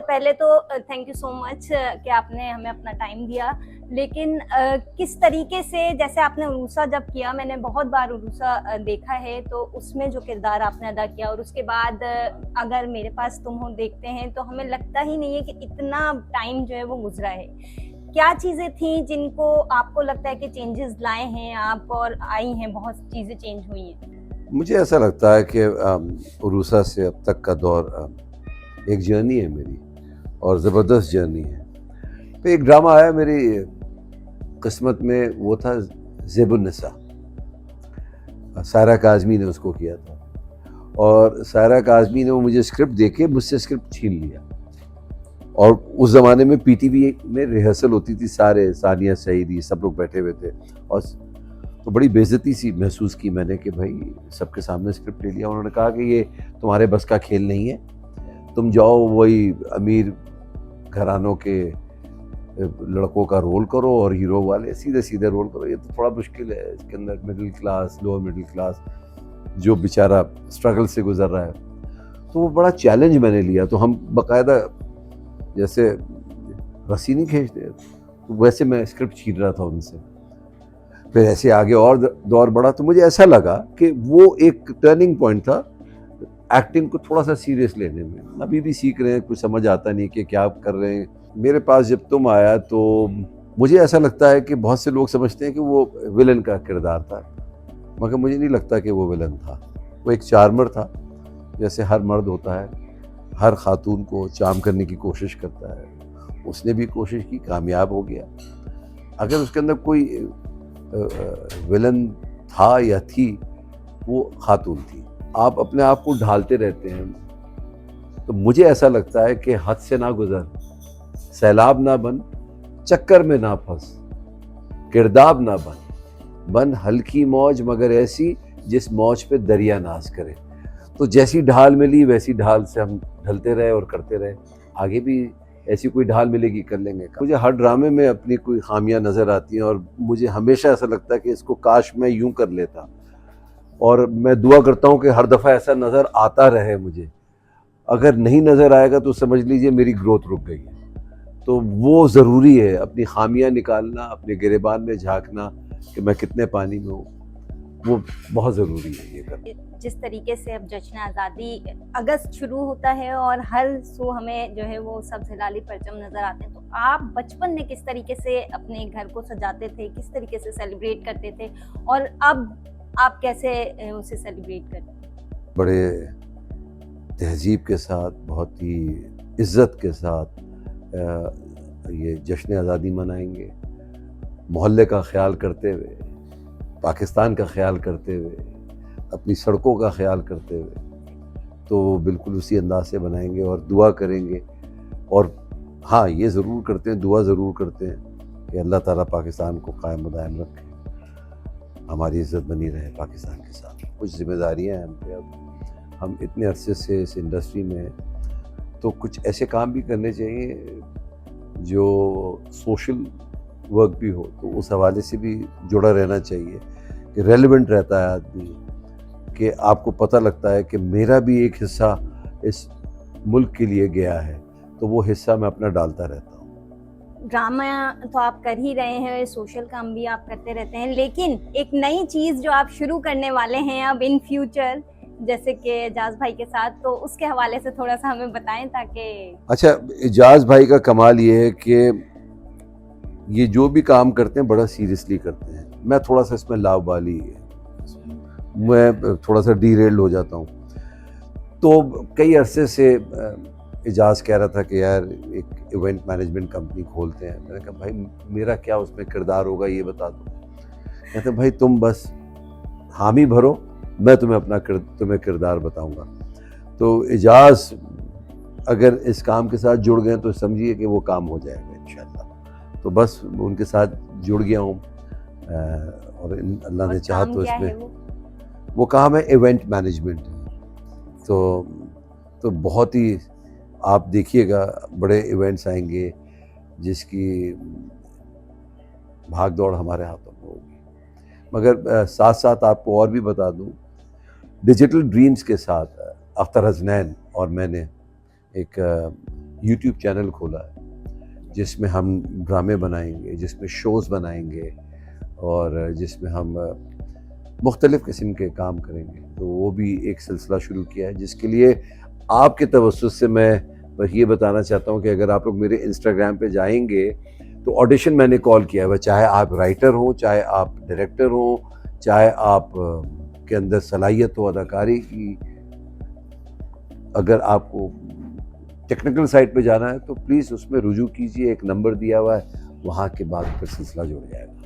पहले तो thank you so much कि आपने हमें अपना टाइम दिया। लेकिन किस तरीके से, जैसे आपने उरूसा जब किया, मैंने बहुत बार उरूसा देखा है, तो उसमें जो किरदार आपने अदा किया और उसके बाद अगर मेरे पास तुम हो देखते हैं तो हमें लगता ही नहीं है कि इतना टाइम जो है वो गुजरा है। क्या चीज़ें थी जिनको आपको लगता है कि चेंजेस लाए हैं आप, और आई हैं, बहुत चीज़ें चेंज हुई हैं? मुझे ऐसा लगता है कि उरूसा से अब तक का दौर एक जर्नी है मेरी, और ज़बरदस्त जर्नी है। तो एक ड्रामा आया मेरी किस्मत में, वो था ज़ेबुन्निसा। सायरा काज़मी ने उसको किया था, और सायरा काज़मी ने वो मुझे स्क्रिप्ट देके मुझसे स्क्रिप्ट छीन लिया। और उस ज़माने में पीटीवी में रिहर्सल होती थी, सारे सानिया सईदी सब लोग बैठे हुए थे, और तो बड़ी बेइज्जती सी महसूस की मैंने कि भाई सबके सामने स्क्रिप्ट ले लिया। उन्होंने कहा कि ये तुम्हारे बस का खेल नहीं है, तुम जाओ वही अमीर घरानों के लड़कों का रोल करो और हीरो वाले सीधे सीधे रोल करो। ये तो थोड़ा मुश्किल है, इसके अंदर middle class, lower middle class जो बेचारा स्ट्रगल से गुजर रहा है। तो वो बड़ा चैलेंज मैंने लिया। तो हम बाकायदा जैसे रस्सी नहीं खींचते, तो वैसे मैं स्क्रिप्ट छीन रहा था उनसे। फिर ऐसे आगे और दौर बढ़ा, तो मुझे ऐसा लगा कि वो एक टर्निंग पॉइंट था एक्टिंग को थोड़ा सा सीरियस लेने में। अभी भी सीख रहे हैं, कुछ समझ आता नहीं कि क्या कर रहे हैं। मेरे पास जब तुम आया तो मुझे ऐसा लगता है कि बहुत से लोग समझते हैं कि वो विलन का किरदार था, मगर मुझे नहीं लगता कि वो विलन था। वो एक चार्मर था, जैसे हर मर्द होता है, हर खातून को चार्म करने की कोशिश करता है। उसने भी कोशिश की, कामयाब हो गया। अगर उसके अंदर कोई विलन था या थी, वो खातून थी। आप अपने आप को ढालते रहते हैं, तो मुझे ऐसा लगता है कि हद से ना गुजर, सैलाब ना बन, चक्कर में ना फंस, किरदाब ना बन, बन हल्की मौज मगर ऐसी जिस मौज पे दरिया नाज करे। तो जैसी ढाल मिली वैसी ढाल से हम ढलते रहे और करते रहे। आगे भी ऐसी कोई ढाल मिलेगी, कर लेंगे। मुझे हर ड्रामे में अपनी कोई खामियां नज़र आती हैं, और मुझे हमेशा ऐसा लगता है कि इसको काश मैं यूं कर लेता। और मैं दुआ करता हूं कि हर दफ़ा ऐसा नज़र आता रहे मुझे। अगर नहीं नज़र आएगा तो समझ लीजिए मेरी ग्रोथ रुक गई है। तो वो ज़रूरी है, अपनी खामियां निकालना, अपने गिरेबान में झांकना कि मैं कितने पानी में हूँ, वो बहुत ज़रूरी है ये करना। जिस तरीके से अब जश्न आज़ादी अगस्त शुरू होता है और हर सो हमें जो है वो सब हिलाली परचम नज़र आते हैं, तो आप बचपन में किस तरीके से अपने घर को सजाते थे, किस तरीके से सेलिब्रेट करते थे, और अब आप कैसे उसे सेलिब्रेट करते हैं? बड़े तहज़ीब के साथ, बहुत ही इज़्ज़त के साथ ये जश्न आज़ादी मनाएंगे, मोहल्ले का ख्याल करते हुए, पाकिस्तान का ख्याल करते हुए, अपनी सड़कों का ख्याल करते हुए। तो बिल्कुल उसी अंदाज से बनाएंगे और दुआ करेंगे। और हाँ, ये ज़रूर करते हैं, दुआ ज़रूर करते हैं कि अल्लाह ताला पाकिस्तान को कायम व दायम रखे, हमारी इज़्ज़त बनी रहे पाकिस्तान के साथ। कुछ ज़िम्मेदारियाँ हैं हम पे। अब हम इतने अरसे से इस इंडस्ट्री में हैं, तो कुछ ऐसे काम भी करने चाहिए जो सोशल वर्क भी हो, तो उस हवाले से भी जुड़ा रहना चाहिए कि रेलेवेंट रहता है आदमी, कि आपको पता लगता है कि मेरा भी एक हिस्सा इस मुल्क के लिए गया है, तो वो हिस्सा मैं अपना डालता रहता हूँ। ड्रामा तो आप कर ही रहे हैं, सोशल काम भी आप करते रहते हैं, लेकिन एक नई चीज़ जो आप शुरू करने वाले हैं अब इन फ्यूचर, जैसे कि एजाज भाई के साथ, तो उसके हवाले से थोड़ा सा हमें बताएं ताकि। अच्छा, एजाज भाई का कमाल ये है कि ये जो भी काम करते हैं बड़ा सीरियसली करते हैं। मैं थोड़ा सा इसमें लावाली, मैं थोड़ा सा डीरेल हो जाता हूँ। तो कई अरसे से एजाज कह रहा था कि यार एक इवेंट मैनेजमेंट कंपनी खोलते हैं। मैंने कहा भाई मेरा क्या उसमें किरदार होगा, ये बता दो। कहते भाई तुम बस हामी भरो, मैं तुम्हें किरदार बताऊंगा। तो एजाज अगर इस काम के साथ जुड़ गए तो समझिए कि वो काम हो जाएगा इंशाल्लाह। तो बस उनके साथ जुड़ गया हूँ, और अल्लाह ने चाहा तो इसमें वो काम है इवेंट मैनेजमेंट। तो बहुत ही आप देखिएगा बड़े इवेंट्स आएंगे जिसकी भाग दौड़ हमारे हाथों में होगी। मगर साथ साथ आपको और भी बता दूं, डिजिटल ड्रीम्स के साथ अख्तर हसनैन और मैंने एक यूट्यूब चैनल खोला है जिसमें हम ड्रामे बनाएंगे, जिसमें शोज़ बनाएंगे और जिसमें हम मुख्तलिफ़ किस्म के काम करेंगे। तो वो भी एक सिलसिला शुरू किया है, जिसके लिए आपके तवस्सुस से मैं बस ये बताना चाहता हूँ कि अगर आप लोग मेरे इंस्टाग्राम पे जाएंगे तो ऑडिशन मैंने कॉल किया है। चाहे आप राइटर हो, चाहे आप डायरेक्टर हो, चाहे आप के अंदर सलाहियत हो अदाकारी की, अगर आपको टेक्निकल साइड पे जाना है तो प्लीज़ उसमें रुजू कीजिए। एक नंबर दिया हुआ है, वहाँ के बाद फिर सिलसिला जुड़ जाएगा।